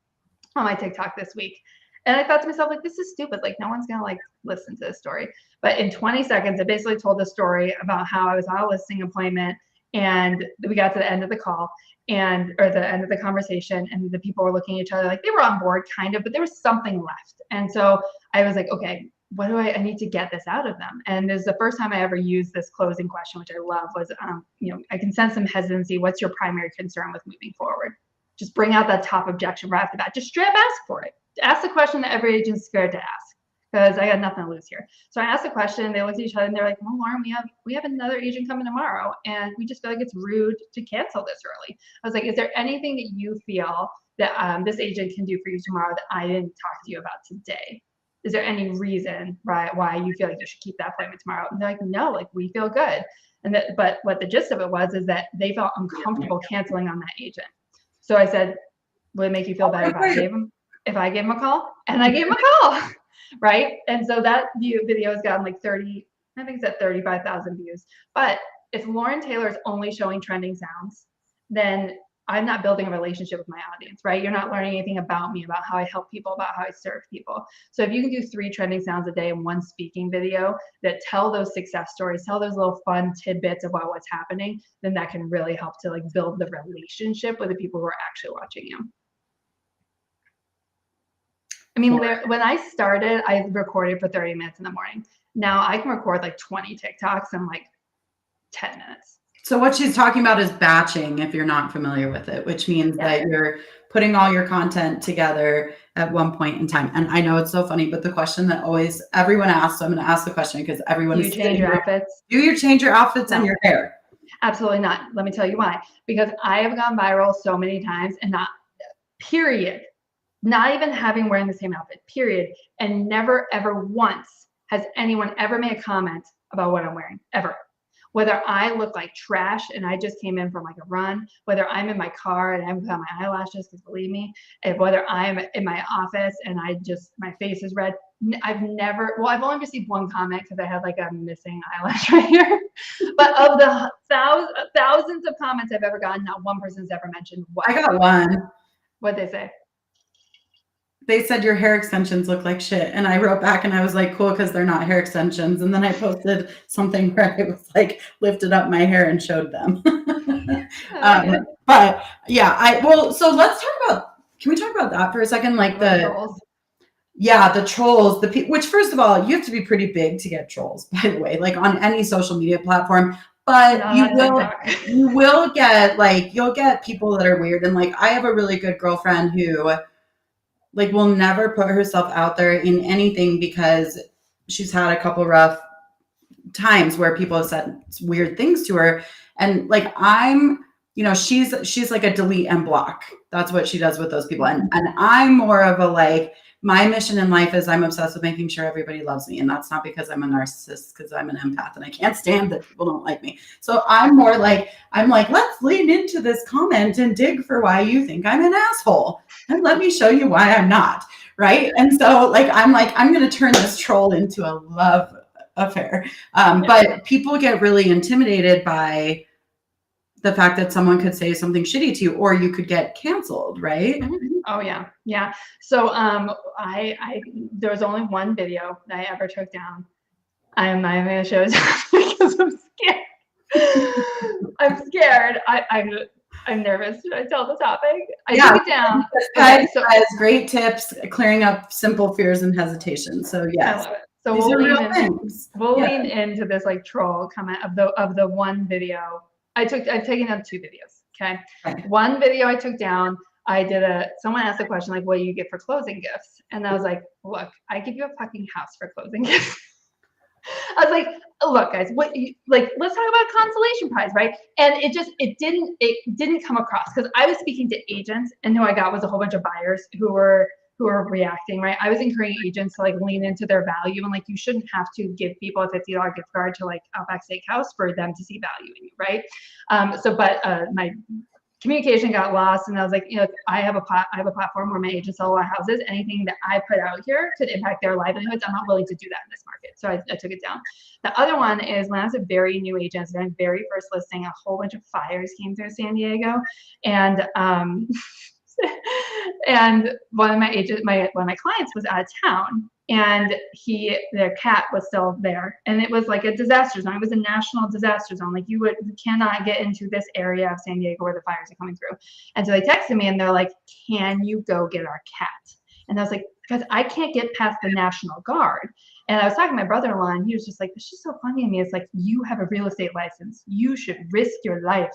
on my TikTok this week, and I thought to myself, like, this is stupid. Like, no one's gonna like listen to this story. But in 20 seconds, I basically told the story about how I was on a listing appointment, and we got to the end of the call or the end of the conversation, and the people were looking at each other like they were on board kind of, but there was something left. And so I was like, okay, what do I need to get this out of them? And this is the first time I ever used this closing question, which I love, was, I can sense some hesitancy. What's your primary concern with moving forward? Just bring out that top objection right off the bat. Just straight up ask for it. Ask the question that every agent's scared to ask, because I got nothing to lose here. So I asked the question, they looked at each other and they're like, well, Lauren, we have another agent coming tomorrow, and we just feel like it's rude to cancel this early. I was like, is there anything that you feel that this agent can do for you tomorrow that I didn't talk to you about today? Is there any reason why you feel like you should keep that appointment tomorrow? And they're like, no, like we feel good. But what the gist of it was is that they felt uncomfortable canceling on that agent. So I said, would it make you feel better if I gave him a call? And I gave him a call, right? And so that video has gotten like 35,000 views. But if Lauren Taylor is only showing trending sounds, then I'm not building a relationship with my audience, right? You're not learning anything about me, about how I help people, about how I serve people. So if you can do 3 trending sounds a day and 1 speaking video that tell those success stories, tell those little fun tidbits about what's happening, then that can really help to like build the relationship with the people who are actually watching you. I mean, when I started, I recorded for 30 minutes in the morning. Now I can record like 20 TikToks and like 10 minutes. So what she's talking about is batching, if you're not familiar with it, which means that you're putting all your content together at one point in time. And I know it's so funny, but the question that always everyone asks, so I'm going to ask the question because everyone Do you change your outfits? Do you change your outfits and your hair? Absolutely not. Let me tell you why. Because I have gone viral so many times and not even having wearing the same outfit, period. And never, ever once has anyone ever made a comment about what I'm wearing, ever. Whether I look like trash and I just came in from like a run, whether I'm in my car and I haven't put on my eyelashes, because believe me, and whether I'm in my office and my face is red, I've only received one comment because I had like a missing eyelash right here. But of the thousands of comments I've ever gotten, not one person's ever mentioned what. I got one. What'd they say? They said your hair extensions look like shit. And I wrote back and I was like, cool, because they're not hair extensions. And then I posted something where I was like, lifted up my hair and showed them. But yeah, so let's talk about, can we talk about that for a second? Like the trolls. Yeah, the trolls, which first of all, you have to be pretty big to get trolls, by the way, like on any social media platform. But you will get you'll get people that are weird. And like, I have a really good girlfriend who like will never put herself out there in anything because she's had a couple rough times where people have said weird things to her. And like, she's like a delete and block. That's what she does with those people. And I'm more of a like, my mission in life is I'm obsessed with making sure everybody loves me. And that's not because I'm a narcissist, because I'm an empath and I can't stand that people don't like me. So I'm more like, let's lean into this comment and dig for why you think I'm an asshole. And let me show you why I'm not. Right. And so I'm going to turn this troll into a love affair. But people get really intimidated by the fact that someone could say something shitty to you, or you could get canceled, right? Oh yeah. Yeah. So there was only one video that I ever took down. I'm not even gonna show it because I'm scared. I'm scared. I'm nervous. Should I tell the topic? I took it down. Okay, so has great tips clearing up simple fears and hesitation. So yes. I love it. So we'll lean into this like troll comment of the one video. I've taken down 2 videos. Okay. One video I took down, someone asked a question like, what do you get for closing gifts? And I was like, look, I give you a fucking house for closing gifts. I was like, look guys, let's talk about a consolation prize, right? And it didn't come across because I was speaking to agents and who I got was a whole bunch of buyers who were reacting, right? I was encouraging agents to like lean into their value and like, you shouldn't have to give people a $50 gift card to like Outback Steakhouse for them to see value in you, right? My communication got lost and I was like, I have a platform where my agents sell a lot of houses. Anything that I put out here could impact their livelihoods. I'm not willing to do that in this market. So I took it down. The other one is when I was a very new agent, my very first listing, a whole bunch of fires came through San Diego. And and one of my clients was out of town and their cat was still there. And it was like a disaster zone. It was a national disaster zone. Like you cannot get into this area of San Diego where the fires are coming through. And so they texted me and they're like, can you go get our cat? And I was like, because I can't get past the National Guard. And I was talking to my brother-in-law and he was just like, this is so funny to me. It's like, you have a real estate license. You should risk your life,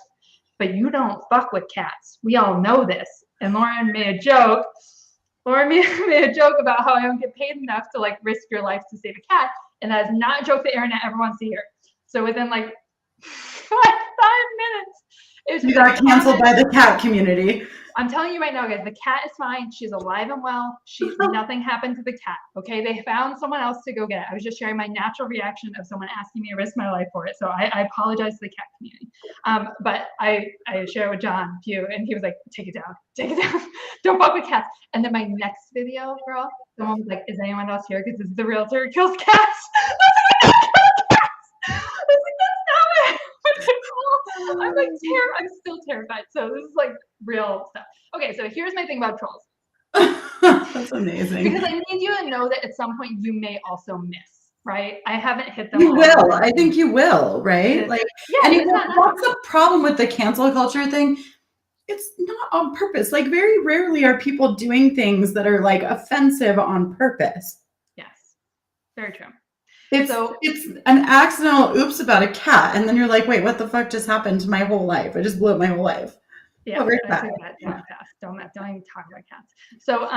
but you don't fuck with cats. We all know this. And Lauren made a joke. Lauren made a joke about how I don't get paid enough to like risk your life to save a cat. And that is not a joke the internet ever wants to hear. So within like 5 minutes, you got canceled by the cat community. I'm telling you right now, guys, the cat is fine. She's alive and well. Nothing happened to the cat. Okay. They found someone else to go get it. I was just sharing my natural reaction of someone asking me to risk my life for it. So I apologize to the cat community. But I shared with John Pugh and he was like, take it down. Don't fuck with cats. And then my next video, girl, someone was like, is anyone else here? Because this is the realtor who kills cats. I'm still terrified. So this is like real stuff. Okay, so here's my thing about trolls. That's amazing. Because I need you to know that at some point you may also miss, right? I haven't hit them. You will. I think you will, right? Like, and what's the problem with the cancel culture thing? It's not on purpose. Like, very rarely are people doing things that are like offensive on purpose. Yes, very true. It's an accidental oops about a cat, and then you're like, wait, what the fuck just happened to my whole life? I just blew up my whole life. Yeah, Over I that. took that too fast. Don't even talk about cats. So,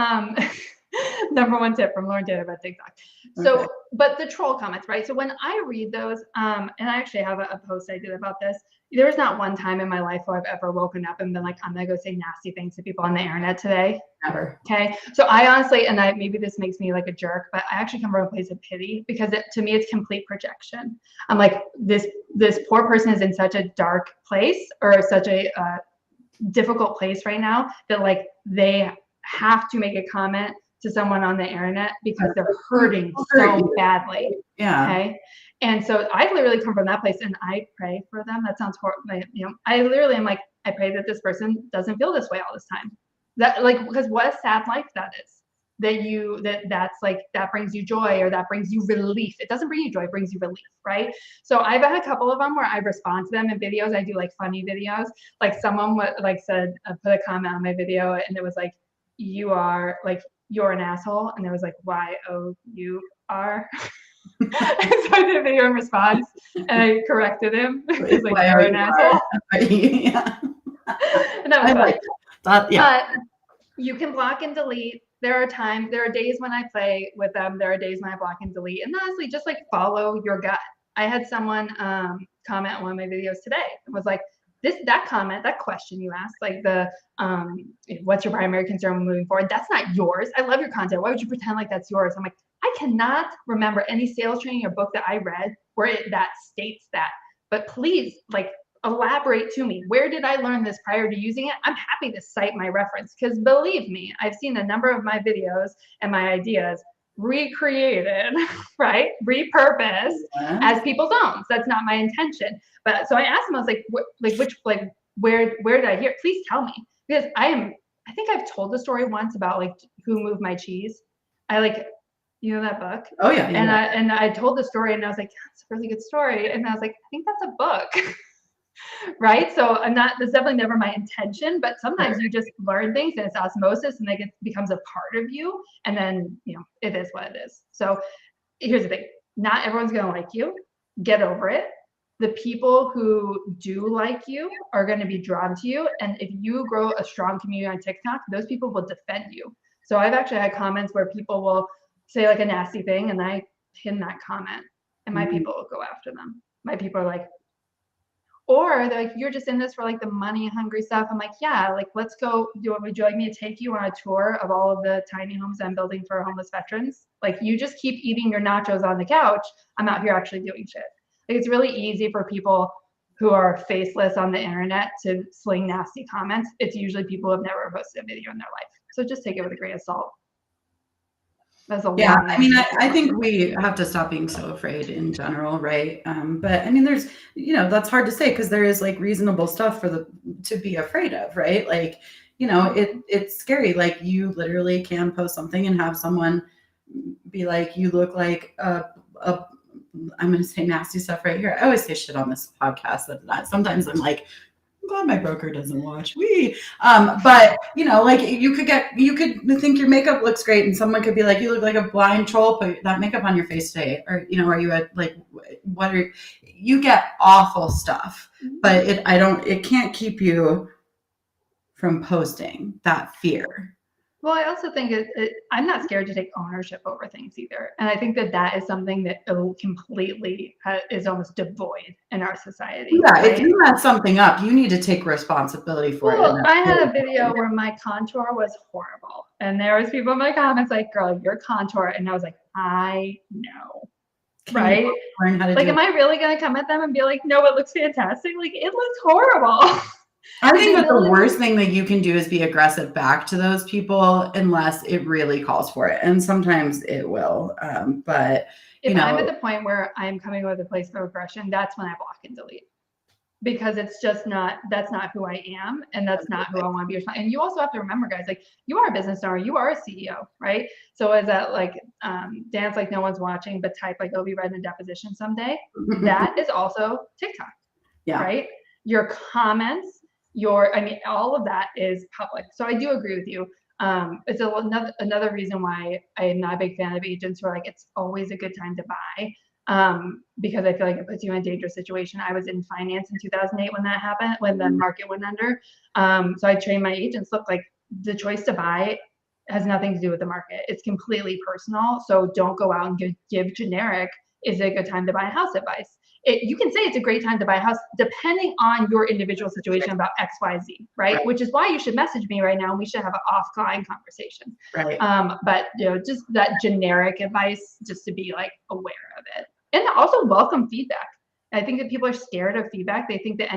number one tip from Lauren Taylor about TikTok. So, Okay. but the troll comments, right? So when I read those, and I actually have a post I did about this. There was not one time in my life where I've ever woken up and been like, I'm gonna go say nasty things to people on the internet today. Never. Okay. So I honestly, and maybe this makes me like a jerk, but I actually come from a place of pity because to me, it's complete projection. I'm like, this poor person is in such a dark place or such a difficult place right now that like they have to make a comment to someone on the internet because they're hurting so badly. Yeah. Okay. And so I literally come from that place and I pray for them. That sounds horrible. I literally am like, I pray that this person doesn't feel this way all this time. That like, because what a sad life that is. That's like, that brings you joy or that brings you relief. It doesn't bring you joy, it brings you relief, right? So I've had a couple of them where I respond to them in videos. I do like funny videos. Like someone said, put a comment on my video and it was like, you're an asshole. And it was like, Y-O-U-R. So I did a video in response and I corrected him. It was like, you're an asshole. Yeah. And that was fun. like that. Yeah. But you can block and delete. There are days when I play with them. There are days when I block and delete. And honestly, just like follow your gut. I had someone comment on one of my videos today and was like, that question you asked, like what's your primary concern when moving forward? That's not yours. I love your content. Why would you pretend like that's yours? I'm like, I cannot remember any sales training or book that I read where that states that. But please, like, elaborate to me. Where did I learn this prior to using it? I'm happy to cite my reference because believe me, I've seen a number of my videos and my ideas recreated, right? Repurposed as people's own. That's not my intention. But so I asked him, I was like, where did I hear it? Please tell me. Because I think I've told the story once about like who moved my cheese. You know that book? Oh yeah. And I told the story and I was like, that's a really good story. And I was like, I think that's a book. Right. So that's definitely never my intention, but sometimes you just learn things and it's osmosis and it becomes a part of you. And then, it is what it is. So here's the thing. Not everyone's going to like you. Get over it. The people who do like you are going to be drawn to you. And if you grow a strong community on TikTok, those people will defend you. So I've actually had comments where people will say like a nasty thing and I pin that comment and my people will go after them. My people are like, or they're like, you're just in this for like the money hungry stuff. I'm like, yeah, like let's go. Would you like me to take you on a tour of all of the tiny homes I'm building for homeless veterans? Like you just keep eating your nachos on the couch. I'm out here actually doing shit. Like it's really easy for people who are faceless on the internet to sling nasty comments. It's usually people who have never posted a video in their life. So just take it with a grain of salt. Yeah, I mean, I think we have to stop being so afraid in general, right? But I mean, there's, that's hard to say because there is like reasonable stuff to be afraid of, right? Like, it's scary. Like you literally can post something and have someone be like, you look like I'm going to say nasty stuff right here. I always say shit on this podcast. That sometimes I'm like, I'm glad my broker doesn't watch. But like you could think your makeup looks great, and someone could be like, you look like a blind troll. Put that makeup on your face today, or are you at like you get awful stuff, but it can't keep you from posting that fear. Well, I also think I'm not scared to take ownership over things either. And I think that is something that completely is almost devoid in our society. Yeah, right? If you mess something up, you need to take responsibility for it. Well, I had a video where my contour was horrible. And there was people in my comments like, girl, your contour. And I was like, I know. Right? Learn how to am I really going to come at them and be like, no, it looks fantastic? Like, it looks horrible. I think that the worst thing that you can do is be aggressive back to those people unless it really calls for it. And sometimes it will. But if I'm at the point where I'm coming with a place of aggression, that's when I block and delete. Because it's just that's not who I am. And that's not who I want to be. And you also have to remember, guys, like you are a business owner, you are a CEO, right? So is that like dance like no one's watching, but type like it'll be read in a deposition someday. That is also TikTok. Yeah. Right? Your comments, all of that is public. So I do agree with you. It's another reason why I'm not a big fan of agents who are like, it's always a good time to buy. because I feel like it puts you in a dangerous situation. I was in finance in 2008 when that happened, when the market went under. So I trained my agents, look, like the choice to buy has nothing to do with the market. It's completely personal. So don't go out and give generic, is it a good time to buy a house advice? You can say it's a great time to buy a house depending on your individual situation about X, Y, Z, right? Which is why you should message me right now and we should have an offline conversation. Right. But just that generic advice, just to be like aware of it. And also welcome feedback. I think that people are scared of feedback. They think that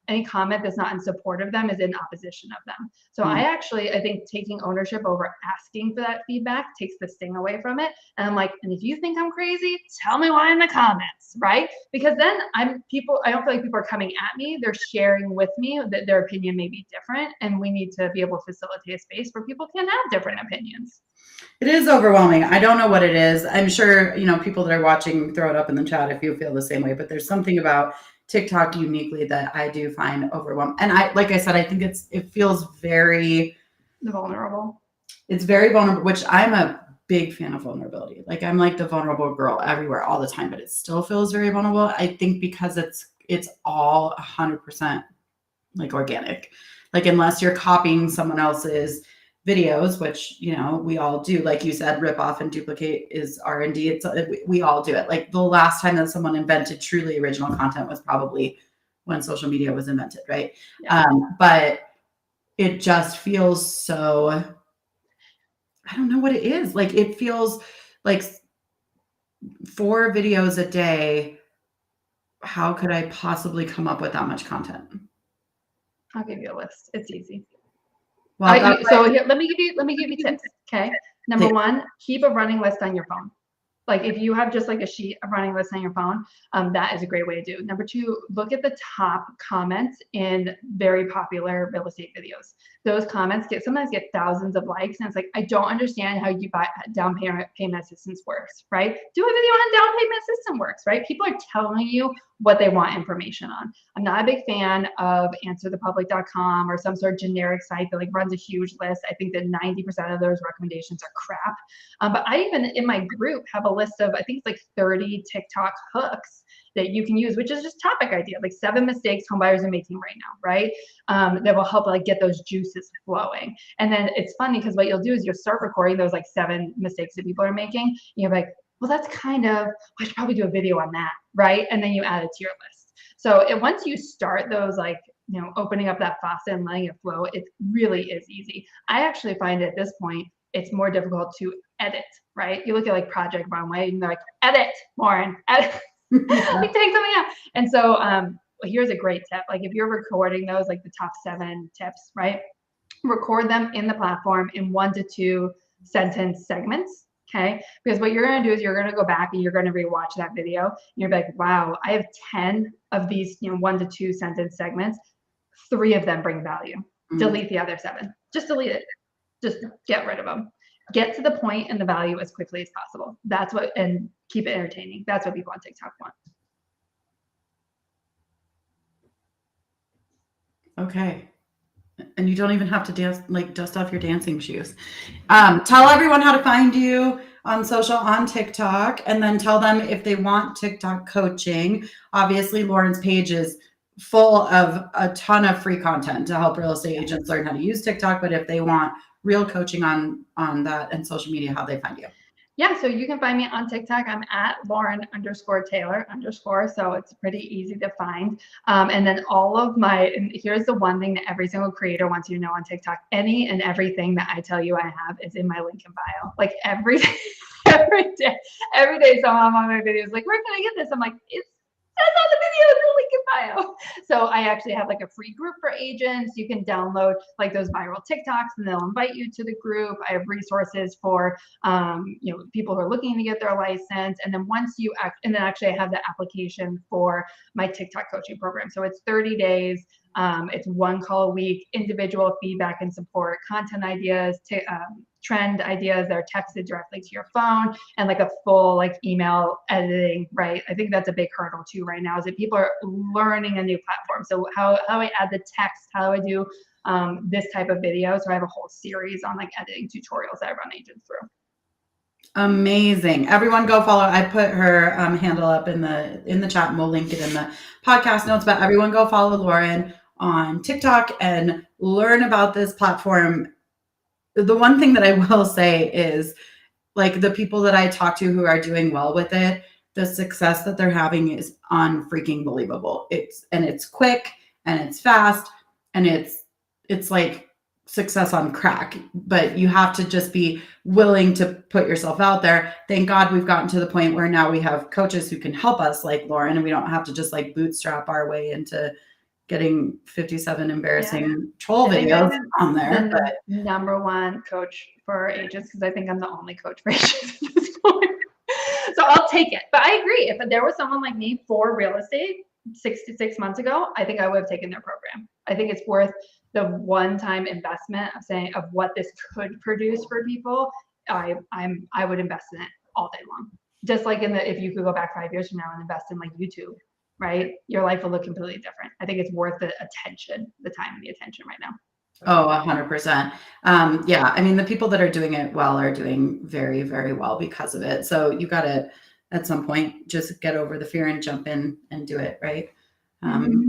any comment that's not in support of them is in opposition of them. So I think taking ownership over asking for that feedback takes the sting away from it. And I'm like, and if you think I'm crazy, tell me why in the comments, right? Because then I don't feel like people are coming at me. They're sharing with me that their opinion may be different. And we need to be able to facilitate a space where people can have different opinions. It is overwhelming. I don't know what it is. I'm sure, people that are watching, throw it up in the chat if you feel the same way, but there's something about TikTok uniquely that I do find overwhelming. And like I said, I think it feels very vulnerable. It's very vulnerable, which I'm a big fan of vulnerability. Like I'm like the vulnerable girl everywhere all the time, but it still feels very vulnerable. I think because it's all 100% like organic. Like unless you're copying someone else's videos, which we all do, like you said, rip off and duplicate is R&D. We all do it. Like the last time that someone invented truly original content was probably when social media was invented, right? Yeah. But it just feels so, I don't know what it is. Like it feels like 4 videos a day. How could I possibly come up with that much content? I'll give you a list. It's easy. Well, here, let me give you tips. Okay. Number 1, keep a running list on your phone. Like if you have just like a sheet of running list on your phone, that is a great way to do. Number 2, look at the top comments in very popular real estate videos. Those comments sometimes get thousands of likes, and it's like, I don't understand how you buy down payment assistance works, right? Do a video on down payment assistance works, right? People are telling you what they want information on. I'm not a big fan of answerthepublic.com or some sort of generic site that like runs a huge list. I think that 90% of those recommendations are crap. But I even in my group have a list of, I think it's like 30 TikTok hooks that you can use, which is just topic idea, like 7 mistakes homebuyers are making right now, right? That will help like get those juices flowing. And then it's funny because what you'll do is you'll start recording those like 7 mistakes that people are making. You're like, well, that's I should probably do a video on that, right? And then you add it to your list. So once you start those like, opening up that faucet and letting it flow, it really is easy. I actually find at this point, it's more difficult to edit, right? You look at like Project Runway and they're like, edit, Lauren, edit. Like take something out. And so here's a great tip. Like if you're recording those, like the top 7 tips, right? Record them in the platform in 1 to 2 sentence segments. Okay. Because what you're going to do is you're going to go back and you're going to rewatch that video. And you're like, wow, I have 10 of these, 1 to 2 sentence segments. 3 of them bring value. Delete the other 7. Just delete it. Just get rid of them. Get to the point and the value as quickly as possible. And keep it entertaining. That's what people on TikTok want. Okay. And you don't even have to dust off your dancing shoes. Tell everyone how to find you on social, on TikTok, and then tell them if they want TikTok coaching. Obviously, Lauren's page is full of a ton of free content to help real estate agents learn how to use TikTok. But if they want real coaching on that and social media, how they find you? Yeah, so you can find me on TikTok. I'm at Lauren_Taylor_. So it's pretty easy to find. And then and here's the one thing that every single creator wants you to know on TikTok. Any and everything that I tell you I have is in my link in bio. Like every day, someone on my videos like, where can I get this? I'm like, that's on the video, it's the link in bio. So I actually have like a free group for agents. You can download like those viral TikToks and they'll invite you to the group. I have resources for people who are looking to get their license. And then actually I have the application for my TikTok coaching program. So it's 30 days. It's 1 call a week, individual feedback and support, content ideas, trend ideas that are texted directly to your phone, and like a full like email editing, right? I think that's a big hurdle too right now, is that people are learning a new platform. So how I add the text, how I do this type of video. So I have a whole series on like editing tutorials that I run agents through. Amazing. Everyone go follow. I put her handle up in the chat and we'll link it in the podcast notes, but everyone go follow Lauren on TikTok and learn about this platform. The one thing that I will say is, like, the people that I talk to who are doing well with it, the success that they're having is unfreaking believable. It's quick and it's fast and it's like success on crack, but you have to just be willing to put yourself out there. Thank God we've gotten to the point where now we have coaches who can help us, like Lauren, and we don't have to just like bootstrap our way into getting 57 embarrassing troll videos on there. But number one coach for agents, because I think I'm the only coach for agents at this point. So I'll take it. But I agree. If there was someone like me for real estate 6 months ago, I think I would have taken their program. I think it's worth the one-time investment of what this could produce for people. I would invest in it all day long. Just like if you could go back 5 years from now and invest in like YouTube, right? Your life will look completely different. I think it's worth the attention, the time and the attention right now. Oh, 100%. Yeah. I mean, the people that are doing it well are doing very, very well because of it. So you got to, at some point, just get over the fear and jump in and do it. Right.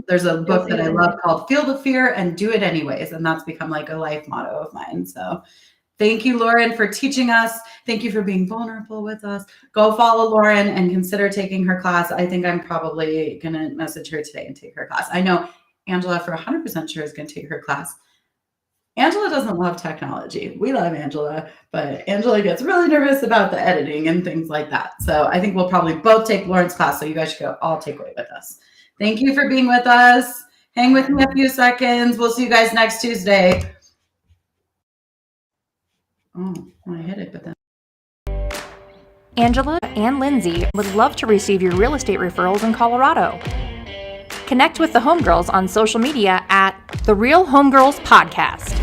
There's a book that I love called Feel the Fear and Do It Anyways. And that's become like a life motto of mine. So thank you, Lauren, for teaching us. Thank you for being vulnerable with us. Go follow Lauren and consider taking her class. I think I'm probably going to message her today and take her class. I know Angela for 100% sure is going to take her class. Angela doesn't love technology. We love Angela, but Angela gets really nervous about the editing and things like that. So I think we'll probably both take Lauren's class. So you guys should go all take away with us. Thank you for being with us. Hang with me a few seconds. We'll see you guys next Tuesday. Oh, I hit it, but then. Angela and Lindsay would love to receive your real estate referrals in Colorado. Connect with the Homegirls on social media at The Real Homegirls Podcast.